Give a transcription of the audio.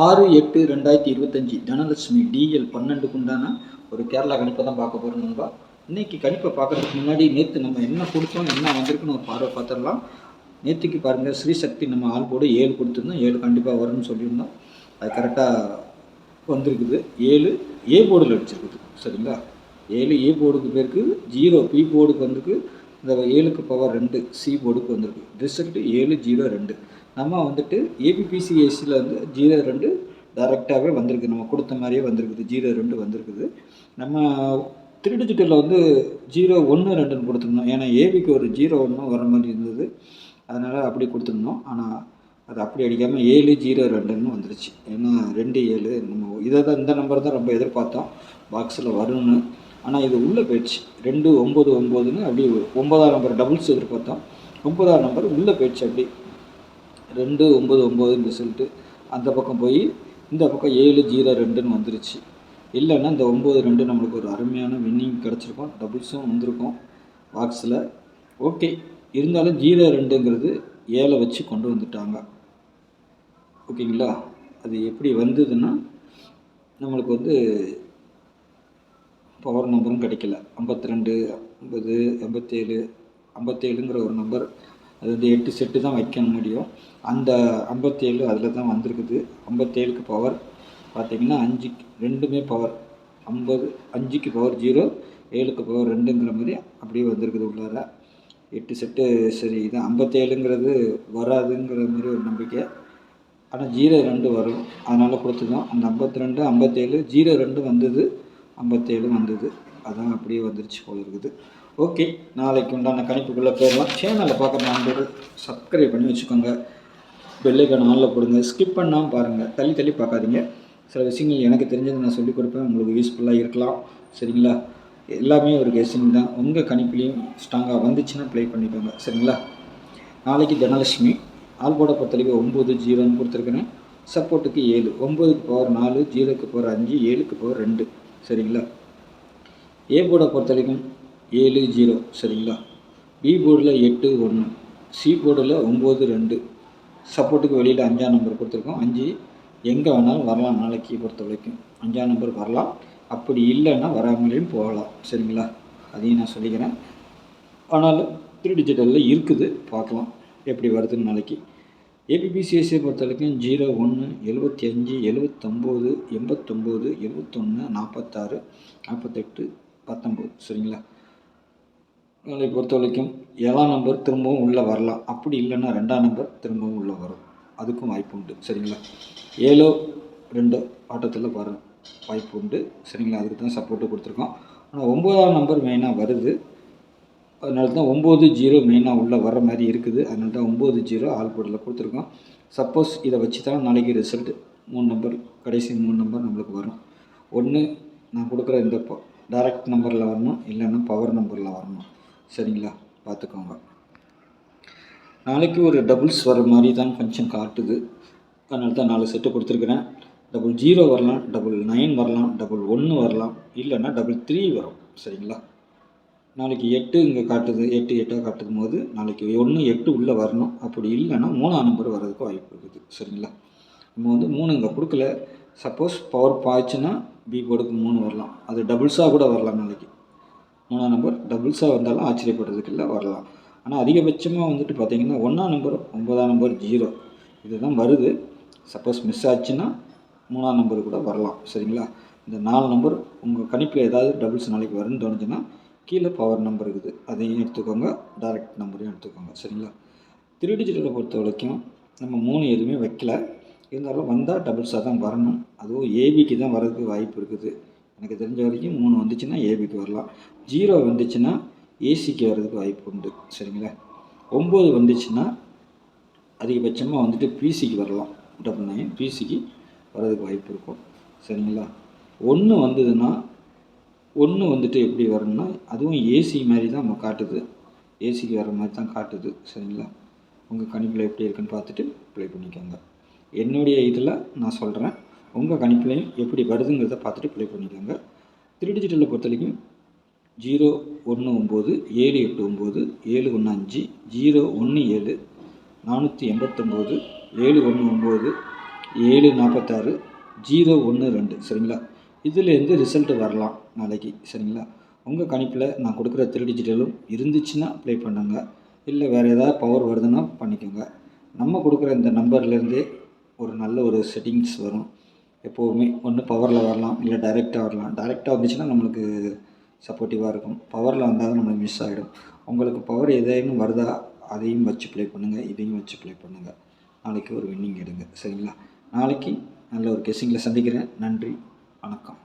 6/8/2025 Dhanalakshmi TL 12க்கு உண்டான ஒரு கேரளா கணிப்பை தான் பார்க்க போகிறோம் நண்பா. இன்றைக்கி கணிப்பை பார்க்குறதுக்கு முன்னாடி நேற்று நம்ம என்ன கொடுத்தோம், என்ன வந்திருக்குன்னு ஒரு பார்வை பார்த்துடலாம். நேற்றுக்கு பாருங்கள், ஸ்ரீசக்தி நம்ம ஆள் போர்டு 7 கொடுத்துருந்தோம். 7 கண்டிப்பாக வரும்னு சொல்லியிருந்தோம். அது கரெக்டாக வந்திருக்குது. 7 ஏ போர்டில் அடிச்சிருக்குது. சரிங்களா, 7 ஏ போர்டுக்கு பேருக்கு, 0 பி போர்டுக்கு வந்திருக்கு. இந்த 7க்கு பவர் 2 சி போர்டுக்கு வந்திருக்கு. ரிசல்ட்டு 702. நம்ம வந்துட்டு ஏபிபிசிஎஸ்சியில் வந்து 02 டைரெக்டாகவே வந்திருக்கு. நம்ம கொடுத்த மாதிரியே வந்திருக்குது. 02 வந்திருக்குது. நம்ம 3 டிஜிட்டலில் வந்து 012 கொடுத்துருந்தோம். ஏன்னா ஏபிக்கு ஒரு 01 வர மாதிரி இருந்தது, அதனால் அப்படி கொடுத்துருந்தோம். ஆனால் அது அப்படி அடிக்காமல் 702 வந்துருச்சு. ஏன்னா 27 நம்ம இதை தான், இந்த நம்பர் தான் ரொம்ப எதிர்பார்த்தோம் பாக்ஸில் வரும்னு. ஆனால் இது உள்ளே போயிடுச்சு. 299ன்னு அப்படி 9ஆம் நம்பர் டபுள்ஸ் எதிர்பார்த்தோம். 9ஆம் நம்பர் உள்ளே போயிடுச்சு. அப்படி 299 ரிசல்ட்டு அந்த பக்கம் போய் இந்த பக்கம் 702 வந்துருச்சு. இல்லைன்னா இந்த 92 நம்மளுக்கு ஒரு அருமையான வின்னிங் கிடச்சிருக்கும், டபுள்ஸும் வந்திருக்கும் பாக்ஸில். ஓகே, இருந்தாலும் 02ங்கிறது 7 வச்சு கொண்டு வந்துட்டாங்க. ஓகேங்களா, அது எப்படி வந்ததுன்னா நம்மளுக்கு வந்து பவர் நம்பரும் கிடைக்கல. 52, 50, 87, 57ங்கிற ஒரு நம்பர், அது வந்து 8 செட்டு தான் வைக்க முடியும். அந்த 57 அதில் தான் வந்திருக்குது. 57க்கு பவர் பார்த்திங்கன்னா 5, ரெண்டுமே பவர் 50, 5க்கு பவர் 0, 7க்கு பவர் 2ங்கிற மாதிரி அப்படியே வந்திருக்குது உள்ளார 8 செட்டு. சரி, இது 57ங்கிறது வராதுங்கிற மாதிரி ஒரு நம்பிக்கை. ஆனால் 02 வரும், அதனால் கொடுத்துதான். அந்த 52, 57, 02 வந்தது, 57 வந்தது. அதான் அப்படியே வந்துருச்சு போல இருக்குது. ஓகே, நாளைக்கு உண்டான கணிப்புக்குள்ளே போயிடலாம். சேனலை பார்க்குற நண்பர்கள் சப்ஸ்கிரைப் பண்ணி வச்சுக்கோங்க, பெல்லைக்கான ஆனில் போடுங்க, ஸ்கிப் பண்ணாமல் பாருங்கள், தள்ளி பார்க்காதீங்க. சில விஷயங்கள் எனக்கு தெரிஞ்சது நான் சொல்லிக் கொடுப்பேன், உங்களுக்கு யூஸ்ஃபுல்லாக இருக்கலாம். சரிங்களா, எல்லாமே ஒரு கெஸ்ஸிங் தான். உங்கள் கணிப்புலேயும் ஸ்ட்ராங்காக வந்துச்சுன்னா ப்ளே பண்ணிக்கோங்க. சரிங்களா, நாளைக்கு தனலட்சுமி ஆள் போட பொறுத்தளவுக்கு 9-0ன்னு கொடுத்துருக்குறேன். சப்போர்ட்டுக்கு 7, 9க்கு பவர் 4, 0க்கு பவர் 5, 7க்கு பவர் 2. சரிங்களா, ஏ போர்டை பொறுத்த வரைக்கும் 7-0. சரிங்களா, பி போர்டில் 8-1, சி போர்டில் 9-2. சப்போர்ட்டுக்கு வெளியில் 5ஆம் நம்பர் கொடுத்துருக்கோம். 5 எங்கே வேணாலும் வரலாம். நாளைக்கு பொறுத்த வரைக்கும் 5ஆம் நம்பர் வரலாம், அப்படி இல்லைன்னா வராமலேயும் போகலாம். சரிங்களா, அதையும் நான் சொல்லிக்கிறேன். ஆனாலும் 3 டிஜிட்டலில் இருக்குது, பார்க்கலாம் எப்படி வருதுன்னு நாளைக்கு. ஏபிபிசிஎஸ்சியை பொறுத்த வரைக்கும் 01, 75, 79, 89, 71, 46, 48, 19. சரிங்களா, நாளைக்கு பொறுத்த வரைக்கும் 7ஆம் நம்பர் திரும்பவும் உள்ளே வரலாம், அப்படி இல்லைன்னா 2ஆம் நம்பர் திரும்பவும் உள்ளே வரும், அதுக்கும் வாய்ப்பு உண்டு. சரிங்களா, 7-2 ஆட்டத்தில் வர வாய்ப்பு உண்டு. சரிங்களா, அதுக்கு தான் சப்போர்ட்டு கொடுத்துருக்கோம். ஆனால் 9ஆம் நம்பர் மெயினாக வருது, அதனால தான் 9-0 மெயினாக உள்ளே வர மாதிரி இருக்குது. அதனால தான் 9-0 ஆல் போர்டில் கொடுத்துருக்கோம். சப்போஸ் இதை வச்சு தான் நாளைக்கு ரிசல்ட்டு 3 நம்பர், கடைசி 3 நம்பர் நம்மளுக்கு வரும். ஒன்று நான் கொடுக்குற இந்த டைரக்ட் நம்பரில் வரணும், இல்லைன்னா பவர் நம்பரில் வரணும். சரிங்களா, பார்த்துக்கோங்க. நாளைக்கு ஒரு டபுள்ஸ் வர மாதிரி தான் கொஞ்சம் காட்டுது, அதனால தான் 4 செட்டு கொடுத்துருக்குறேன். 00 வரலாம், 99 வரலாம், 11 வரலாம், இல்லைன்னா 33 வரும். சரிங்களா, நாளைக்கு 8 இங்கே காட்டுது, 8 காட்டும் போது நாளைக்கு 1, 8 உள்ளே வரணும். அப்படி இல்லைன்னா 3ஆம் நம்பர் வர்றதுக்கு வாய்ப்பு இருக்குது. சரிங்களா, நம்ம வந்து 3 இங்கே கொடுக்கல. சப்போஸ் பவர் பாய்ச்சுன்னா பி போர்டுக்கு 3 வரலாம், அது டபுள்ஸாக கூட வரலாம். நாளைக்கு 3ஆம் நம்பர் டபுள்ஸாக வந்தாலும் ஆச்சரியப்படுறதுக்கு இல்லை, வரலாம். ஆனால் அதிகபட்சமாக வந்துட்டு பார்த்திங்கன்னா 1ஆம் நம்பர், 9ஆம் நம்பர், 0 இதுதான் வருது. சப்போஸ் மிஸ் ஆச்சுன்னா 3ஆம் நம்பர் கூட வரலாம். சரிங்களா, இந்த 4 நம்பர் உங்கள் கணிப்பில் ஏதாவது டபுள்ஸ் நாளைக்கு வரும்னு தோணுச்சுன்னா கீழே பவர் நம்பர் இருக்குது, அதையும் எடுத்துக்கோங்க, டைரக்ட் நம்பரையும் எடுத்துக்கோங்க. சரிங்களா, 3 டிஜிட்டலை பொறுத்த வரைக்கும் நம்ம 3 எதுவுமே வைக்கல, இருந்தாலும் வந்தால் டபுள்ஸாக தான் வரணும். அதுவும் ஏபிக்கு தான் வரதுக்கு வாய்ப்பு இருக்குது. எனக்கு தெரிஞ்ச வரைக்கும் 3 வந்துச்சுன்னா ஏபிக்கு வரலாம், 0 வந்துச்சுன்னா ஏசிக்கு வர்றதுக்கு வாய்ப்பு உண்டு. சரிங்களா, 9 வந்துச்சுன்னா அதிகபட்சமாக வந்துட்டு பிசிக்கு வரலாம், 99 பிசிக்கு வர்றதுக்கு வாய்ப்பு இருக்கும். சரிங்களா, 1 வந்ததுன்னா 1 வந்துட்டு எப்படி வரணும்னா அதுவும் ஏசி மாதிரி தான் நம்ம காட்டுது, ஏசிக்கு வர மாதிரி தான் காட்டுது. சரிங்களா, உங்கள் கணிப்பில் எப்படி இருக்குன்னு பார்த்துட்டு ப்ளே பண்ணிக்கோங்க. என்னுடைய இதில் நான் சொல்கிறேன், உங்கள் கணிப்புலையும் எப்படி வருதுங்கிறத பார்த்துட்டு ப்ளே பண்ணிக்கோங்க. 3 டிஜிட்டலில் பொறுத்த வரைக்கும் 019, 789, 715, 017, 489, 719, 746 சரிங்களா? இதுலேருந்து ரிசல்ட் வரலாம் நாளைக்கு சரிங்களா? உங்கள் கணிப்பில் நான் கொடுக்குற 3 டிஜிட்டலும் இருந்துச்சுன்னா ப்ளே பண்ணுங்க. இல்லை வேறு ஏதாவது பவர் வருதுன்னா பண்ணிக்கோங்க. நம்ம கொடுக்குற இந்த நம்பர்லேருந்தே ஒரு நல்ல ஒரு செட்டிங்ஸ் வரும். எப்போவுமே ஒன்று பவரில் வரலாம், இல்லை டைரெக்டாக வரலாம். டைரெக்டாக வந்துச்சுன்னா நம்மளுக்கு சப்போர்ட்டிவாக இருக்கும். பவரில் வந்தால் தான் நம்மளுக்கு மிஸ் ஆகிடும். உங்களுக்கு பவர் ஏதேனும் வருதா அதையும் வச்சு ப்ளே பண்ணுங்கள், இதையும் வச்சு ப்ளே பண்ணுங்கள். நாளைக்கு ஒரு வின்னிங் எடுங்க சரிங்களா? நாளைக்கு நல்ல ஒரு கெஸ்ஸிங்கில் சந்திக்கிறேன். நன்றி, வணக்கம்.